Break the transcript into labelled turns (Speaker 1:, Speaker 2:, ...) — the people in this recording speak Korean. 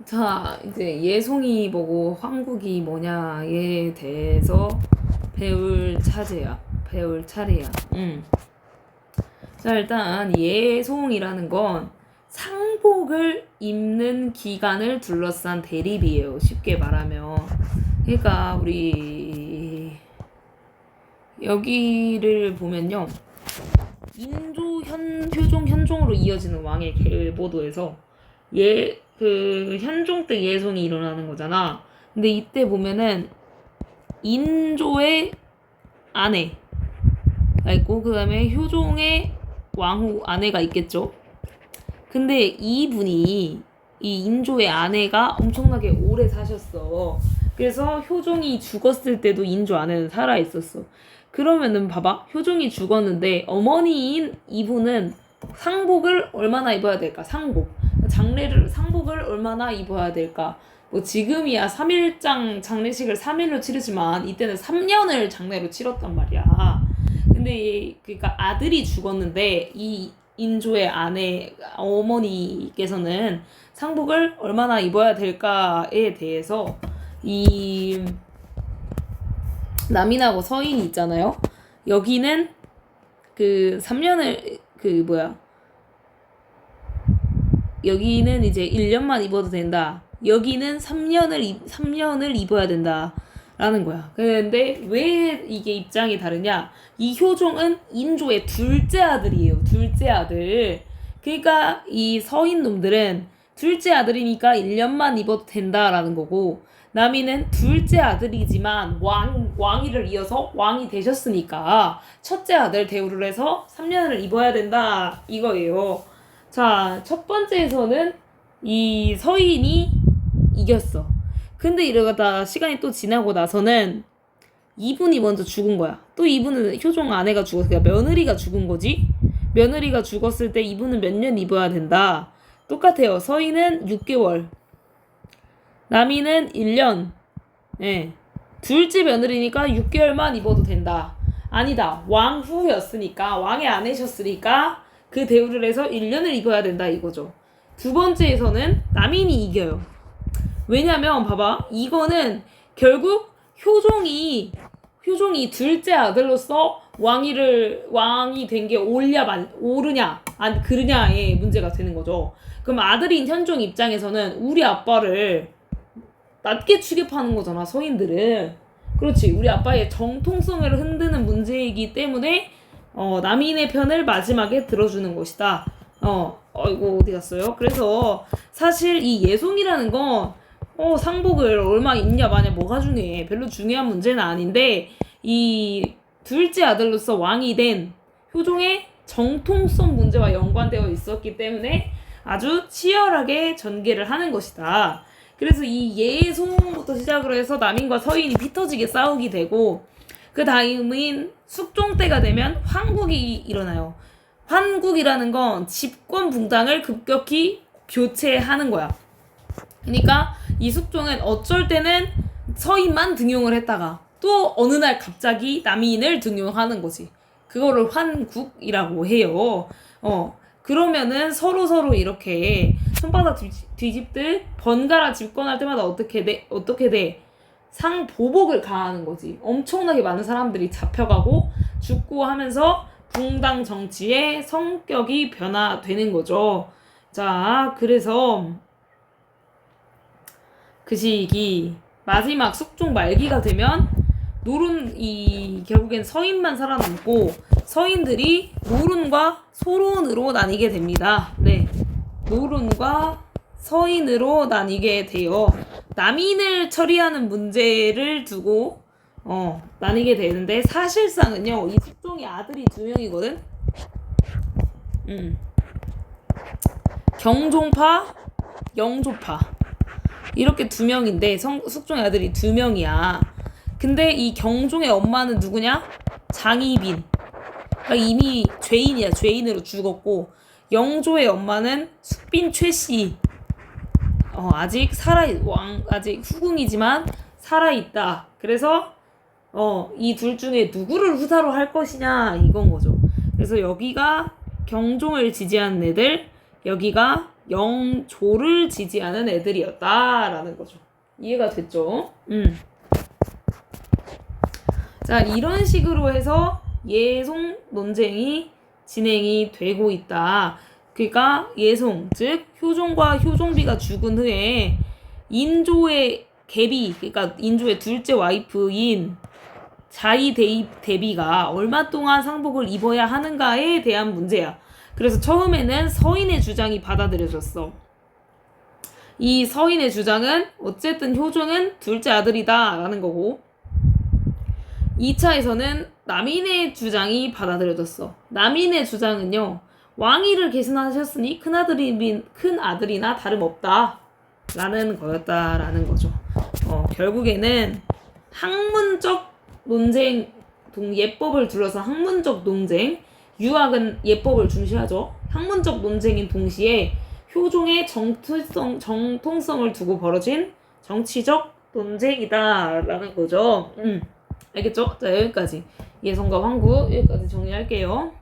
Speaker 1: 자, 이제 예송이 뭐고 황국이 뭐냐에 대해서 배울 차례야. 자, 일단 예송이라는 건 상복을 입는 기간을 둘러싼 대립이에요. 쉽게 말하면. 그러니까 우리 여기를 보면요. 표종 현종으로 이어지는 왕의 계보도에서 현종 때 예송이 일어나는 거잖아. 근데 이때 보면은 인조의 아내가 있고, 그 다음에 효종의 왕후 아내가 있겠죠. 근데 이 인조의 아내가 엄청나게 오래 사셨어. 그래서 효종이 죽었을 때도 인조 아내는 살아 있었어. 그러면은 봐봐, 효종이 죽었는데 어머니인 이분은 상복을 얼마나 입어야 될까? 상복을 얼마나 입어야 될까? 뭐 지금이야 3일장 장례식을 3일로 치르지만 이때는 3년을 장례로 치렀단 말이야. 근데 그러니까 아들이 죽었는데 이 인조의 아내 어머니께서는 상복을 얼마나 입어야 될까에 대해서 이 남인하고 서인이 있잖아요. 여기는 그 3년을 여기는 이제 1년만 입어도 된다. 여기는 3년을 입어야 된다. 라는 거야. 근데 왜 이게 입장이 다르냐? 이 효종은 인조의 둘째 아들이에요. 둘째 아들. 그러니까 이 서인 놈들은 둘째 아들이니까 1년만 입어도 된다라는 거고, 남이는 둘째 아들이지만 왕위를 이어서 왕이 되셨으니까 첫째 아들 대우를 해서 3년을 입어야 된다 이거예요. 자, 첫 번째에서는 이 서인이 이겼어. 근데 이러다 시간이 또 지나고 나서는 이분이 먼저 죽은 거야. 또 이분은 효종 아내가 죽었으니까 며느리가 죽은 거지. 며느리가 죽었을 때 이분은 몇 년 입어야 된다. 똑같아요. 서인은 6개월, 남이는 1년. 예. 둘째 며느리니까 6개월만 입어도 된다. 아니다. 왕후였으니까, 왕의 아내셨으니까 그 대우를 해서 1년을 입어야 된다 이거죠. 두 번째에서는 남인이 이겨요. 왜냐면 봐봐, 이거는 결국 효종이 둘째 아들로서 왕이 된 게 오르냐 안 그르냐의 문제가 되는 거죠. 그럼 아들인 현종 입장에서는 우리 아빠를 낮게 취급하는 거잖아, 서인들은. 그렇지, 우리 아빠의 정통성을 흔드는 문제이기 때문에 남인의 편을 마지막에 들어주는 것이다. 이거 어디 갔어요? 그래서 사실 이 예송이라는 건 상복을 얼마 입냐 마냐 뭐가 중요해. 별로 중요한 문제는 아닌데, 이 둘째 아들로서 왕이 된 효종의 정통성 문제와 연관되어 있었기 때문에 아주 치열하게 전개를 하는 것이다. 그래서 이 예송부터 시작으로 해서 남인과 서인이 피터지게 싸우게 되고, 그 다음인 숙종 때가 되면 환국이 일어나요. 환국이라는 건 집권 분당을 급격히 교체하는 거야. 그러니까 이 숙종은 어쩔 때는 서인만 등용을 했다가 또 어느 날 갑자기 남인을 등용하는 거지. 그거를 환국이라고 해요. 그러면은 서로 이렇게 손바닥 뒤집듯 번갈아 집권할 때마다 어떻게 돼? 상보복을 가하는 거지. 엄청나게 많은 사람들이 잡혀가고 죽고 하면서 붕당 정치의 성격이 변화되는 거죠. 자, 그래서 그 시기 마지막 숙종 말기가 되면 결국엔 서인만 살아남고 서인들이 노론과 소론으로 나뉘게 됩니다. 네, 노론과 서인으로 나뉘게 돼요. 남인을 처리하는 문제를 두고 나뉘게 되는데, 사실상은요, 이 숙종이 아들이 2명이거든. 경종파, 영조파 이렇게 2명인데 숙종의 아들이 2명이야. 근데 이 경종의 엄마는 누구냐? 장희빈. 그러니까 이미 죄인으로 죽었고, 영조의 엄마는 숙빈 최씨. 아직 후궁이지만 살아있다. 그래서 이 둘 중에 누구를 후사로 할 것이냐 이건 거죠. 그래서 여기가 경종을 지지하는 애들, 여기가 영조를 지지하는 애들이었다라는 거죠. 이해가 됐죠? 자, 이런 식으로 해서 예송 논쟁이 진행이 되고 있다. 그러니까 예송, 즉 효종과 효종비가 죽은 후에 인조의 계비, 그러니까 인조의 둘째 와이프인 자이 대비가 얼마 동안 상복을 입어야 하는가에 대한 문제야. 그래서 처음에는 서인의 주장이 받아들여졌어. 이 서인의 주장은 어쨌든 효종은 둘째 아들이다 라는 거고, 2차에서는 남인의 주장이 받아들여졌어. 남인의 주장은요, 왕위를 계승하셨으니 큰아들이나 다름없다 라는 거였다라는 거죠. 결국에는 학문적 논쟁, 예법을 둘러싼 학문적 논쟁, 유학은 예법을 중시하죠. 학문적 논쟁인 동시에 효종의 정통성을 두고 벌어진 정치적 논쟁이다라는 거죠. 알겠죠? 자, 여기까지 예성과 황후 여기까지 정리할게요.